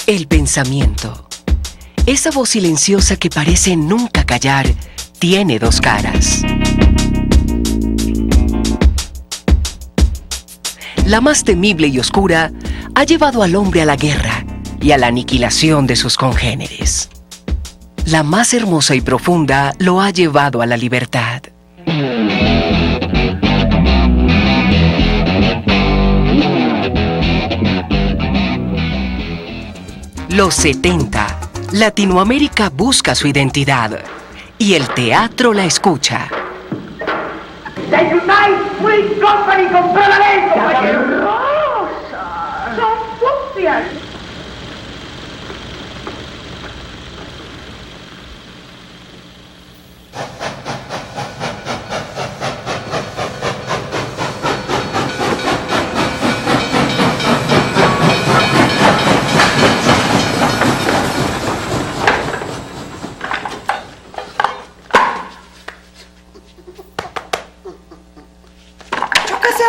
El pensamiento. Esa voz silenciosa que parece nunca callar, tiene dos caras. La más temible y oscura ha llevado al hombre a la guerra y a la aniquilación de sus congéneres. La más hermosa y profunda lo ha llevado a la libertad. Los 70. Latinoamérica busca su identidad y el teatro la escucha. The United Fruit Company compró la ley. ¡Rosa! ¡Son sucias!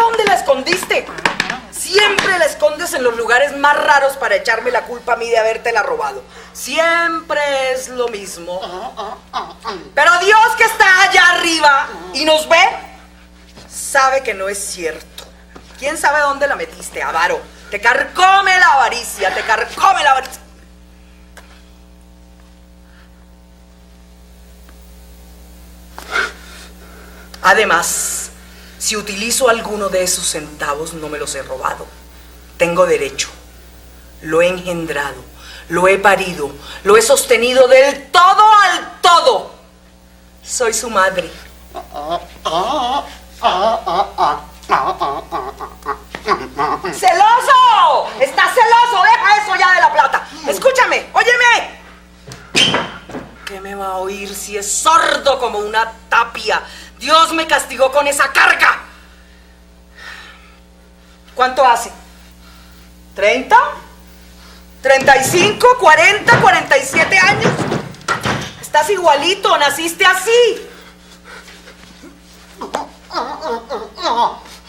¿Dónde la escondiste? Siempre la escondes en los lugares más raros para echarme la culpa a mí de habértela robado. Siempre es lo mismo. Pero Dios, que está allá arriba y nos ve, sabe que no es cierto. ¿Quién sabe dónde la metiste, avaro? Te carcome la avaricia, te carcome la avaricia. Además, si utilizo alguno de esos centavos, no me los he robado. Tengo derecho. Lo he engendrado, lo he parido, lo he sostenido del todo al todo. Soy su madre. ¡Celoso! ¡Estás celoso! ¡Deja eso ya de la plata! Escúchame, óyeme. ¿Qué me va a oír si es sordo como una tapia? Dios me castigó con esa carga. ¿Cuánto hace? ¿30? ¿35? ¿40? ¿47 años? Estás igualito, naciste así.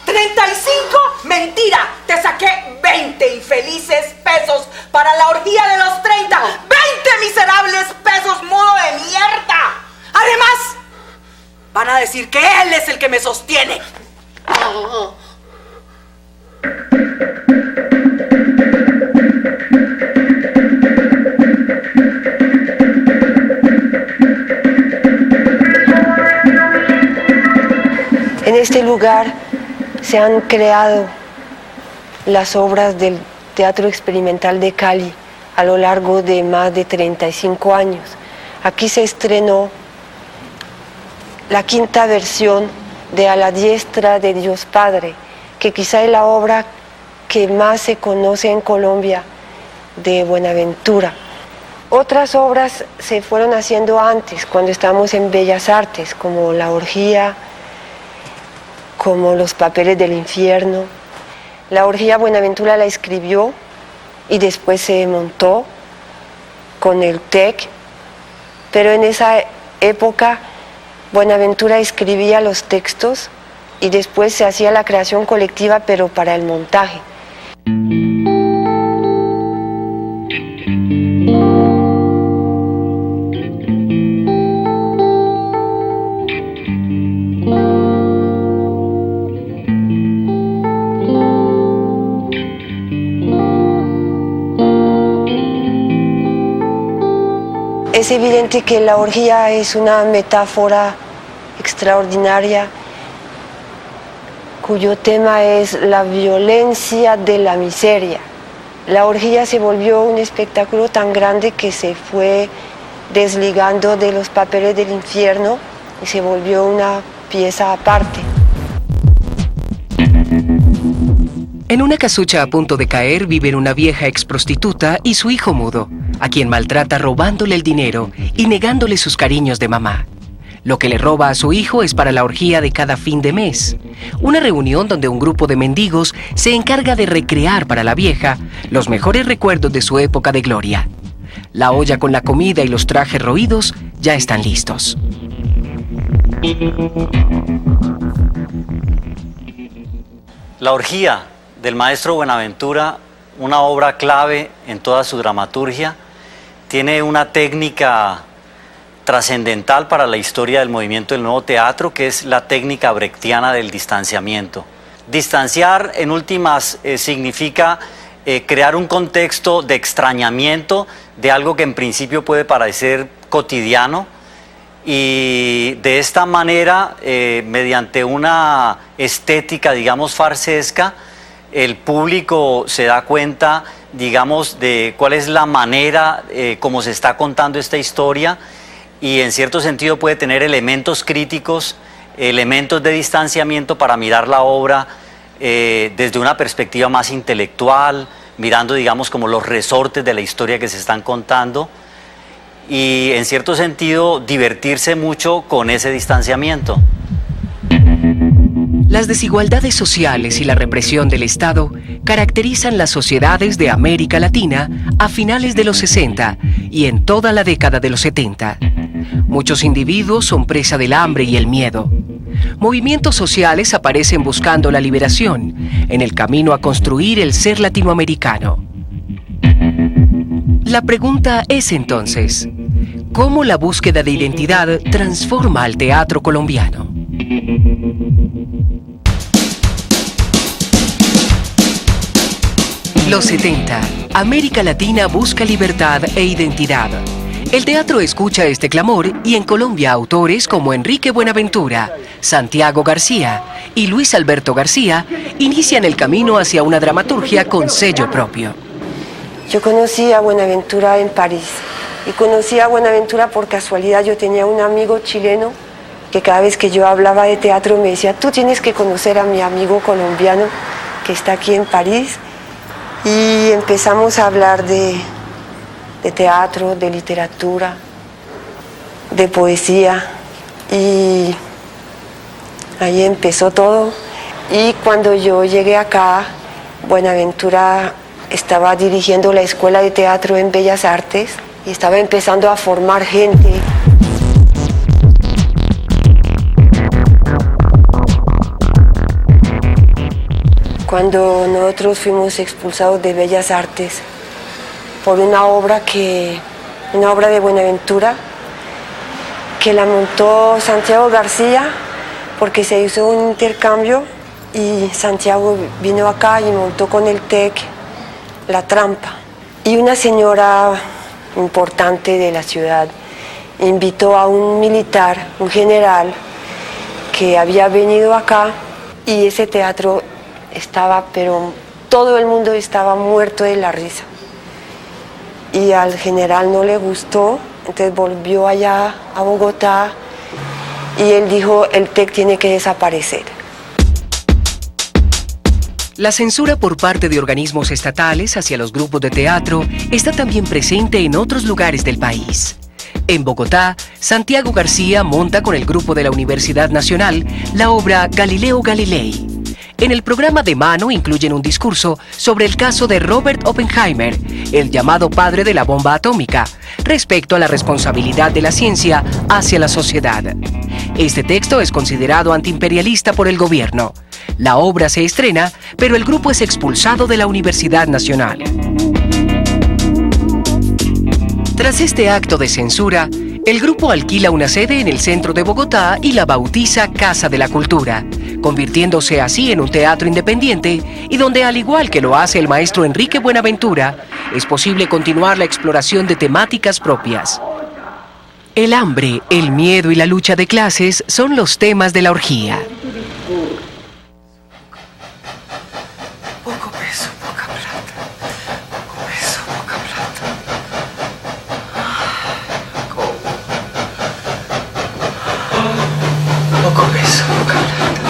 ¿35? ¡Mentira! Te saqué 20 infelices pesos para la orgía de los 30. ¡20 miserables pesos, mudo de mierda! Además, van a decir que él es el que me sostiene. En este lugar se han creado las obras del Teatro Experimental de Cali a lo largo de más de 35 años. Aquí se estrenó la quinta versión de A la diestra de Dios Padre, que quizá es la obra que más se conoce en Colombia de Buenaventura. Otras obras se fueron haciendo antes, cuando estábamos en Bellas Artes, como La orgía, como Los papeles del infierno. La orgía Buenaventura la escribió y después se montó con el TEC, pero en esa época Buenaventura escribía los textos y después se hacía la creación colectiva, pero para el montaje. Es evidente que la orgía es una metáfora extraordinaria cuyo tema es la violencia de la miseria. La orgía se volvió un espectáculo tan grande que se fue desligando de Los papeles del infierno y se volvió una pieza aparte. En una casucha a punto de caer viven una vieja exprostituta y su hijo mudo, a quien maltrata robándole el dinero y negándole sus cariños de mamá. Lo que le roba a su hijo es para la orgía de cada fin de mes, una reunión donde un grupo de mendigos se encarga de recrear para la vieja los mejores recuerdos de su época de gloria. La olla con la comida y los trajes roídos ya están listos. La orgía del maestro Buenaventura una obra clave en toda su dramaturgia. Tiene una técnica trascendental para la historia del movimiento del nuevo teatro, que es la técnica brechtiana del distanciamiento. Distanciar, en últimas, significa crear un contexto de extrañamiento de algo que en principio puede parecer cotidiano, y de esta manera, mediante una estética, digamos, farsesca, el público se da cuenta, digamos, de cuál es la manera como se está contando esta historia, y en cierto sentido puede tener elementos críticos, elementos de distanciamiento para mirar la obra desde una perspectiva más intelectual, mirando, digamos, como los resortes de la historia que se están contando, y en cierto sentido divertirse mucho con ese distanciamiento. Las desigualdades sociales y la represión del Estado caracterizan las sociedades de América Latina a finales de los 60 y en toda la década de los 70. Muchos individuos son presa del hambre y el miedo. Movimientos sociales aparecen buscando la liberación en el camino a construir el ser latinoamericano. La pregunta es entonces, ¿cómo la búsqueda de identidad transforma al teatro colombiano? Los 70. América Latina busca libertad e identidad. El teatro escucha este clamor y en Colombia autores como Enrique Buenaventura, Santiago García y Luis Alberto García inician el camino hacia una dramaturgia con sello propio. Yo conocí a Buenaventura en París y conocí a Buenaventura por casualidad. Yo tenía un amigo chileno que cada vez que yo hablaba de teatro me decía: tú tienes que conocer a mi amigo colombiano que está aquí en París. Y empezamos a hablar de teatro, de literatura, de poesía, y ahí empezó todo. Y cuando yo llegué acá, Buenaventura estaba dirigiendo la Escuela de Teatro en Bellas Artes y estaba empezando a formar gente. Cuando nosotros fuimos expulsados de Bellas Artes por una obra de Buenaventura, que la montó Santiago García, porque se hizo un intercambio y Santiago vino acá y montó con el TEC La Trampa. Y una señora importante de la ciudad invitó a un militar, un general, que había venido acá, y ese teatro estaba, pero todo el mundo estaba muerto de la risa. Y al general no le gustó, entonces volvió allá a Bogotá y él dijo: el TEC tiene que desaparecer. La censura por parte de organismos estatales hacia los grupos de teatro está también presente en otros lugares del país. En Bogotá, Santiago García monta con el grupo de la Universidad Nacional la obra Galileo Galilei. En el programa de mano incluyen un discurso sobre el caso de Robert Oppenheimer, el llamado padre de la bomba atómica, respecto a la responsabilidad de la ciencia hacia la sociedad. Este texto es considerado antiimperialista por el gobierno. La obra se estrena, pero el grupo es expulsado de la Universidad Nacional. Tras este acto de censura, el grupo alquila una sede en el centro de Bogotá y la bautiza Casa de la Cultura, convirtiéndose así en un teatro independiente y donde, al igual que lo hace el maestro Enrique Buenaventura, es posible continuar la exploración de temáticas propias. El hambre, el miedo y la lucha de clases son los temas de la orgía. Poco peso, poca plata. Poco peso, poca plata. Poco peso, poca plata. Poco peso, poca plata.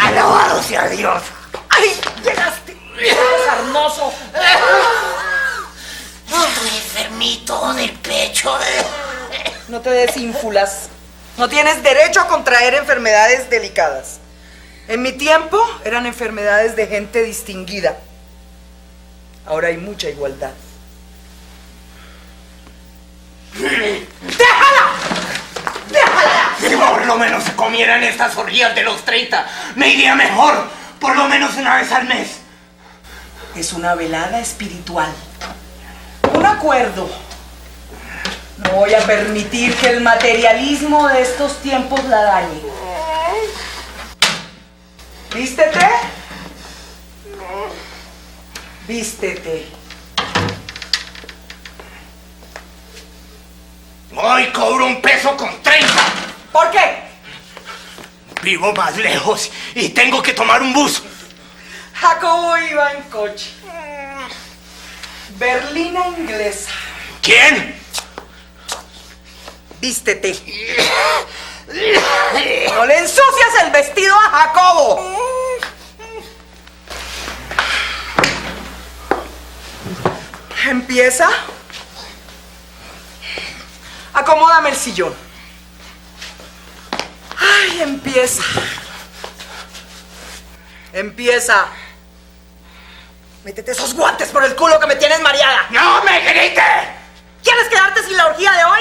¡Alabado sea Dios! ¡Ay! ¡Llegaste! ¡Sarnoso! Estoy enfermito del pecho. No te des ínfulas. No tienes derecho a contraer enfermedades delicadas. En mi tiempo eran enfermedades de gente distinguida. Ahora hay mucha igualdad. ¡Déjala! ¡Déjala! Si por lo menos se comieran estas orgías de los 30, me iría mejor. por lo menos una vez al mes. Es una velada espiritual. Un acuerdo. No voy a permitir que el materialismo de estos tiempos la dañe. ¿Vístete? Vístete. Hoy cobro $1.30. ¿Por qué? Vivo más lejos y tengo que tomar un bus. Jacobo iba en coche. Berlina inglesa. ¿Quién? Vístete. No le ensucias el vestido a Jacobo. Empieza. Acomódame el sillón. Ay, empieza. Empieza. Métete esos guantes por el culo que me tienes mareada. ¡No me grites! ¿Quieres quedarte sin la orgía de hoy?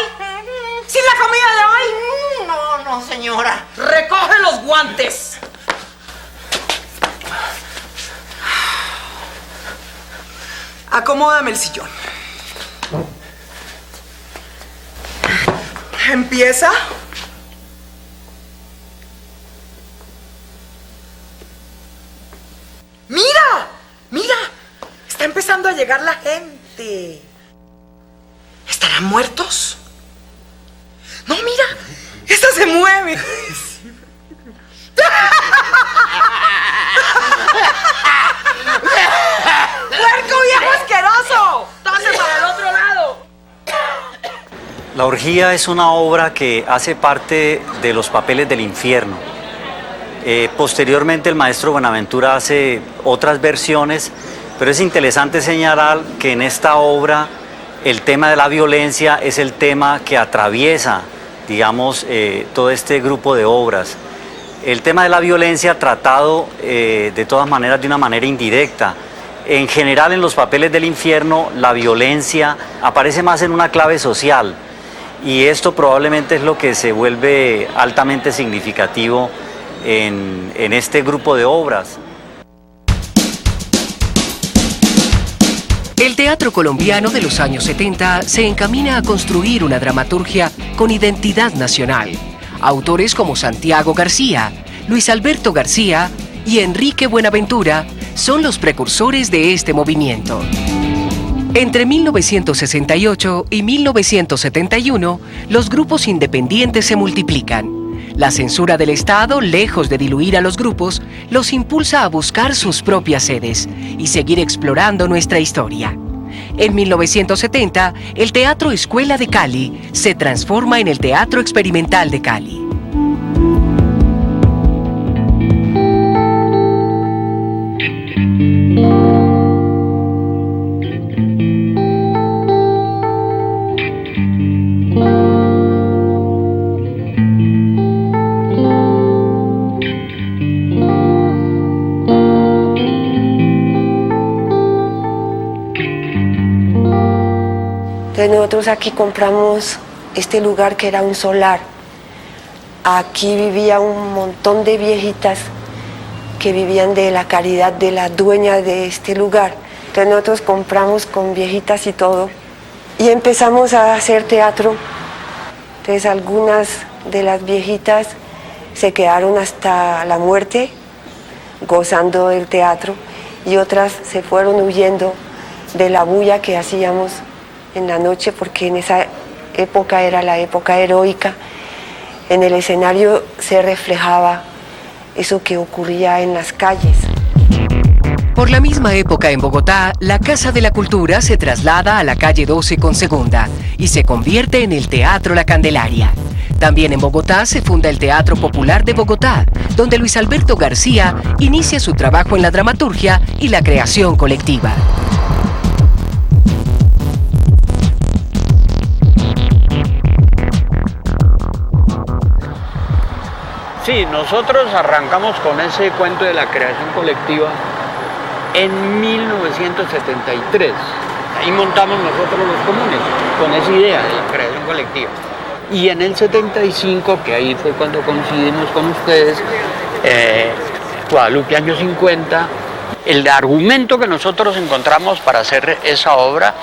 ¿Sin la comida de hoy? No, señora. Recoge los guantes. Acomódame el sillón. Empieza. ¡Mira! ¡Mira! Está empezando a llegar la gente. ¿Estarán muertos? No, mira. Esta se mueve. ¡Puerco viejo asqueroso! ¡Pase para el otro lado! La orgía es una obra que hace parte de los papeles del infierno. Posteriormente el maestro Buenaventura hace otras versiones, pero es interesante señalar que en esta obra el tema de la violencia es el tema que atraviesa, digamos, todo este grupo de obras. El tema de la violencia tratado de todas maneras de una manera indirecta. En general en los papeles del infierno la violencia aparece más en una clave social y esto probablemente es lo que se vuelve altamente significativo en este grupo de obras. El teatro colombiano de los años 70 se encamina a construir una dramaturgia con identidad nacional. Autores como Santiago García, Luis Alberto García y Enrique Buenaventura son los precursores de este movimiento. Entre 1968 y 1971, los grupos independientes se multiplican. La censura del Estado, lejos de diluir a los grupos, los impulsa a buscar sus propias sedes y seguir explorando nuestra historia. En 1970, el Teatro Escuela de Cali se transforma en el Teatro Experimental de Cali. Entonces nosotros aquí compramos este lugar que era un solar. Aquí vivía un montón de viejitas que vivían de la caridad de la dueña de este lugar. Entonces nosotros compramos con viejitas y todo y empezamos a hacer teatro. Entonces algunas de las viejitas se quedaron hasta la muerte gozando del teatro y otras se fueron huyendo de la bulla que hacíamos en la noche, porque en esa época era la época heroica. En el escenario se reflejaba eso que ocurría en las calles. Por la misma época en Bogotá, la Casa de la Cultura se traslada a la calle 12 con Segunda y se convierte en el Teatro La Candelaria. También en Bogotá se funda el Teatro Popular de Bogotá, donde Luis Alberto García inicia su trabajo en la dramaturgia y la creación colectiva. Sí, nosotros arrancamos con ese cuento de la creación colectiva en 1973. Ahí montamos nosotros los comunes, con esa idea de la creación colectiva. Y en el 75, que ahí fue cuando coincidimos con ustedes, Guadalupe, años 50. El argumento que nosotros encontramos para hacer esa obra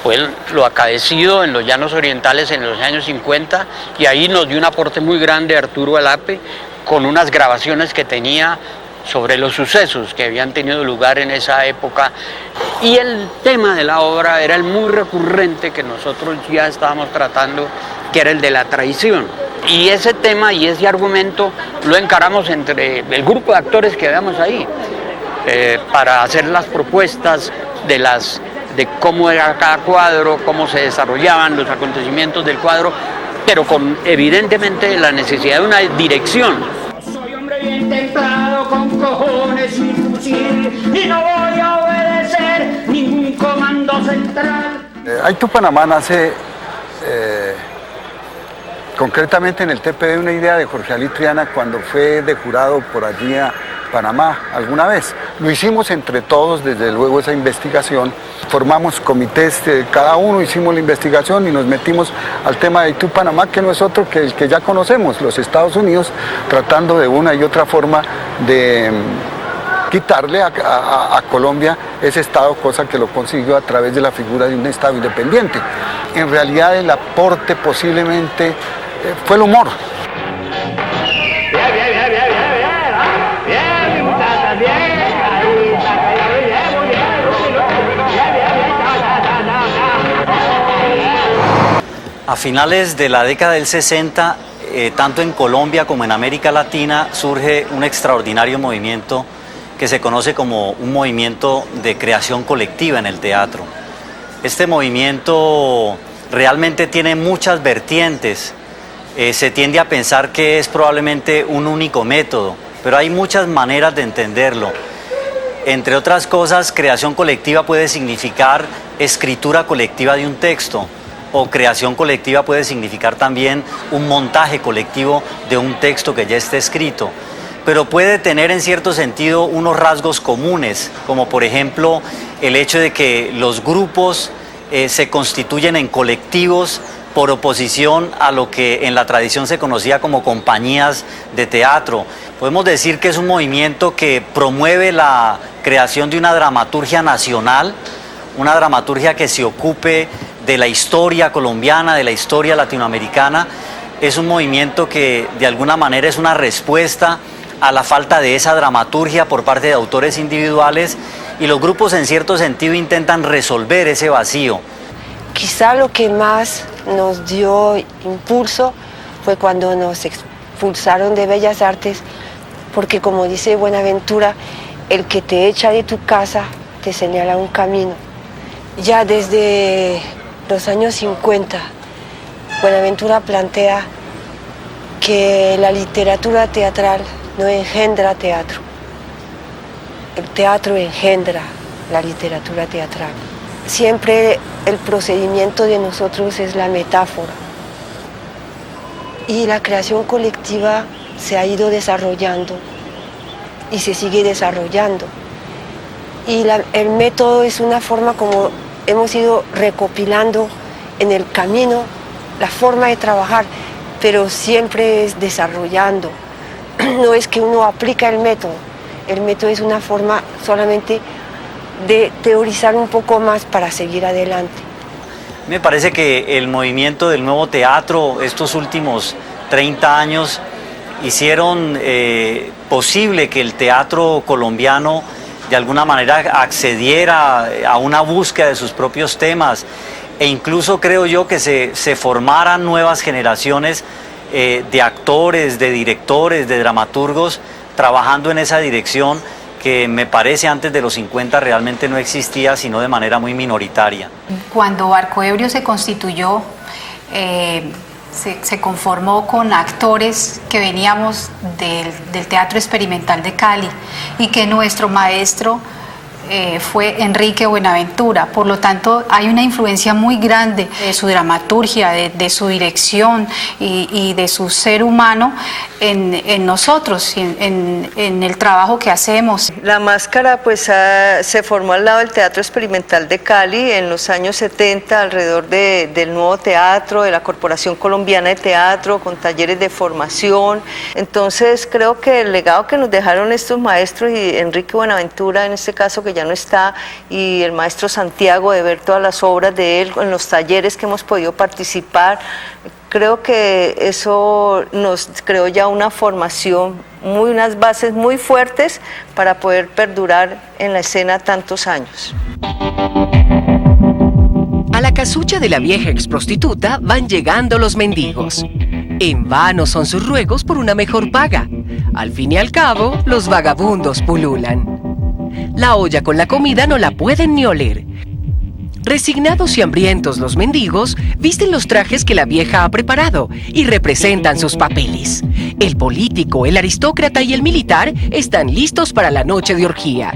fue lo acaecido en los Llanos Orientales en los años 50, y ahí nos dio un aporte muy grande Arturo Alape con unas grabaciones que tenía sobre los sucesos que habían tenido lugar en esa época, y el tema de la obra era el muy recurrente que nosotros ya estábamos tratando, que era el de la traición. Y ese tema y ese argumento lo encaramos entre el grupo de actores que veamos ahí, para hacer las propuestas de cómo era cada cuadro, cómo se desarrollaban los acontecimientos del cuadro, pero con evidentemente la necesidad de una dirección. Soy hombre bien templado, con cojones y fusil, y no voy a obedecer ningún comando central. Ahí Panamá nace concretamente en el TPD, una idea de Jorge Ali Triana cuando fue de jurado por allí a Panamá alguna vez. Lo hicimos entre todos, desde luego, esa investigación. Formamos comités, cada uno hicimos la investigación y nos metimos al tema de Panamá, que no es otro que el que ya conocemos, los Estados Unidos, tratando de una y otra forma de quitarle a Colombia ese Estado, cosa que lo consiguió a través de la figura de un Estado independiente. En realidad el aporte posiblemente fue el humor. A finales de la década del 60, tanto en Colombia como en América Latina, surge un extraordinario movimiento que se conoce como un movimiento de creación colectiva en el teatro. Este movimiento realmente tiene muchas vertientes. Se tiende a pensar que es probablemente un único método, pero hay muchas maneras de entenderlo. Entre otras cosas, creación colectiva puede significar escritura colectiva de un texto, o creación colectiva puede significar también un montaje colectivo de un texto que ya esté escrito, pero puede tener en cierto sentido unos rasgos comunes, como por ejemplo el hecho de que los grupos se constituyen en colectivos por oposición a lo que en la tradición se conocía como compañías de teatro. Podemos decir que es un movimiento que promueve la creación de una dramaturgia nacional, una dramaturgia que se ocupe de la historia colombiana, de la historia latinoamericana. Es un movimiento que de alguna manera es una respuesta a la falta de esa dramaturgia por parte de autores individuales, y los grupos en cierto sentido intentan resolver ese vacío. Quizá lo que más nos dio impulso fue cuando nos expulsaron de Bellas Artes, porque como dice Buenaventura, el que te echa de tu casa te señala un camino. Ya desde los años 50, Buenaventura plantea que la literatura teatral no engendra teatro. El teatro engendra la literatura teatral. Siempre el procedimiento de nosotros es la metáfora. Y la creación colectiva se ha ido desarrollando y se sigue desarrollando. Y el método es una forma como hemos ido recopilando en el camino la forma de trabajar, pero siempre es desarrollando. No es que uno aplica el método es una forma solamente de teorizar un poco más para seguir adelante. Me parece que el movimiento del nuevo teatro estos últimos 30 años hicieron posible que el teatro colombiano de alguna manera accediera a una búsqueda de sus propios temas, e incluso creo yo que se formaran nuevas generaciones de actores, de directores, de dramaturgos trabajando en esa dirección que me parece antes de los 50 realmente no existía, sino de manera muy minoritaria. Cuando Arcoebrio se constituyó, se conformó con actores que veníamos del Teatro Experimental de Cali, y que nuestro maestro fue Enrique Buenaventura. Por lo tanto, hay una influencia muy grande de su dramaturgia, de su dirección y de su ser humano en nosotros, en el trabajo que hacemos. La Máscara pues se formó al lado del Teatro Experimental de Cali en los años 70, alrededor del Nuevo Teatro, de la Corporación Colombiana de Teatro, con talleres de formación. Entonces creo que el legado que nos dejaron estos maestros, y Enrique Buenaventura en este caso, que ya no está, y el maestro Santiago, de ver todas las obras de él en los talleres que hemos podido participar, creo que eso nos creó ya una formación, unas bases muy fuertes para poder perdurar en la escena tantos años. A la casucha de la vieja exprostituta van llegando los mendigos. En vano son sus ruegos por una mejor paga. Al fin y al cabo, los vagabundos pululan. La olla con la comida no la pueden ni oler. Resignados y hambrientos, los mendigos visten los trajes que la vieja ha preparado y representan sus papeles. El político, el aristócrata y el militar están listos para la noche de orgía.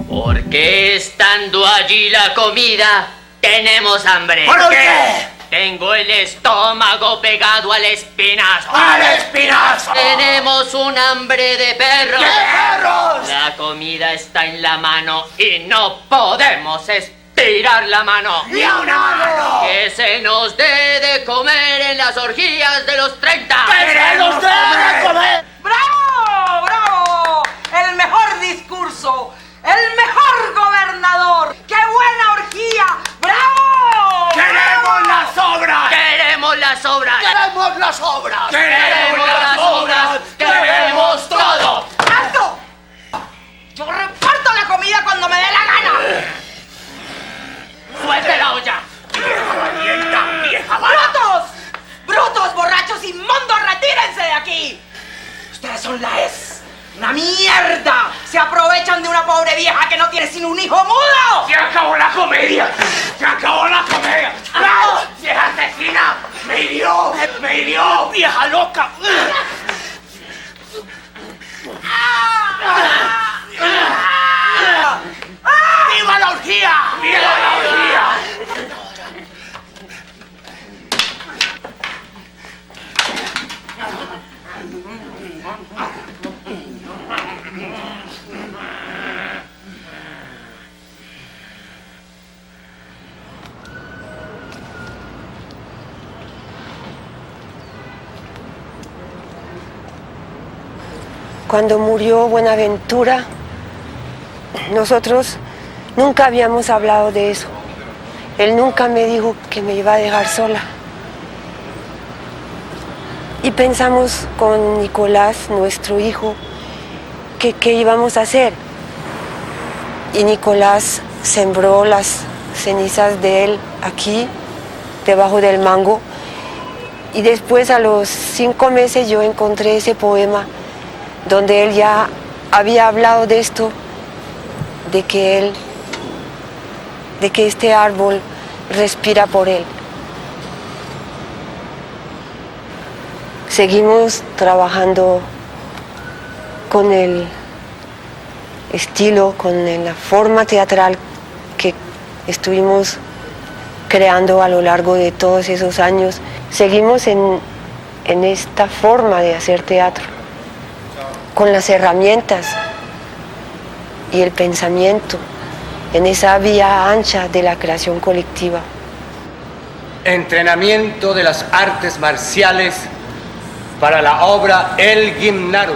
Porque estando allí la comida, tenemos hambre. ¿Por qué? Tengo el estómago pegado al espinazo. ¡Al espinazo! Tenemos un hambre de perros. ¡De perros! La comida está en la mano y no podemos estirar la mano. ¡Ni a una mano! Que se nos dé de comer en las orgías de los 30. ¡Que se nos dé de comer! ¡Bravo! ¡Bravo! El mejor discurso, el mejor gobernador. ¡Qué buena orgía! ¡Bravo! ¡Queremos las obras! ¡Queremos las obras! ¡Queremos las obras! ¡Queremos las obras! ¡Queremos todo! ¡Alto! Yo reparto la comida cuando me dé la gana. ¡Suelte la olla! ¡Vieja valienta! ¡Vieja vara! ¡Brutos! ¡Brutos, borrachos, inmundos! ¡Retírense de aquí! Ustedes son la ¡una mierda! Se aprovechan de una pobre vieja que no tiene sino un hijo mudo. ¡Se acabó la comedia! ¡Se acabó la comedia! ¡No! ¡Vieja asesina! ¡Me hirió! ¡Me hirió! ¡Vieja loca! ¡Viva la orgía! ¡Viva la orgía! Cuando murió Buenaventura, nosotros nunca habíamos hablado de eso. Él nunca me dijo que me iba a dejar sola. Y pensamos con Nicolás, nuestro hijo, qué íbamos a hacer. Y Nicolás sembró las cenizas de él aquí, debajo del mango. Y después, a los 5 meses, yo encontré ese poema donde él ya había hablado de esto, de que este árbol respira por él. Seguimos trabajando con el estilo, con la forma teatral que estuvimos creando a lo largo de todos esos años. Seguimos en esta forma de hacer teatro, con las herramientas y el pensamiento, en esa vía ancha de la creación colectiva. Entrenamiento de las artes marciales para la obra El Gimnaru.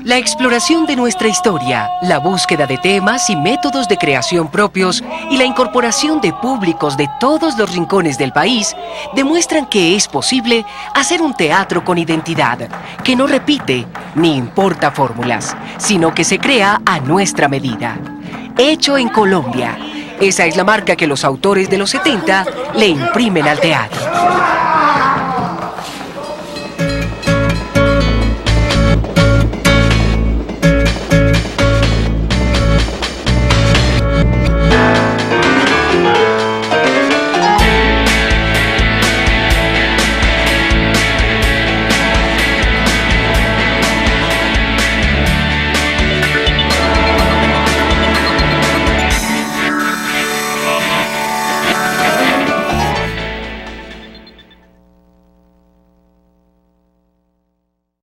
La exploración de nuestra historia, la búsqueda de temas y métodos de creación propios y la incorporación de públicos de todos los rincones del país demuestran que es posible hacer un teatro con identidad, que no repite ni importa fórmulas, sino que se crea a nuestra medida. Hecho en Colombia. Esa es la marca que los autores de los 70 le imprimen al teatro.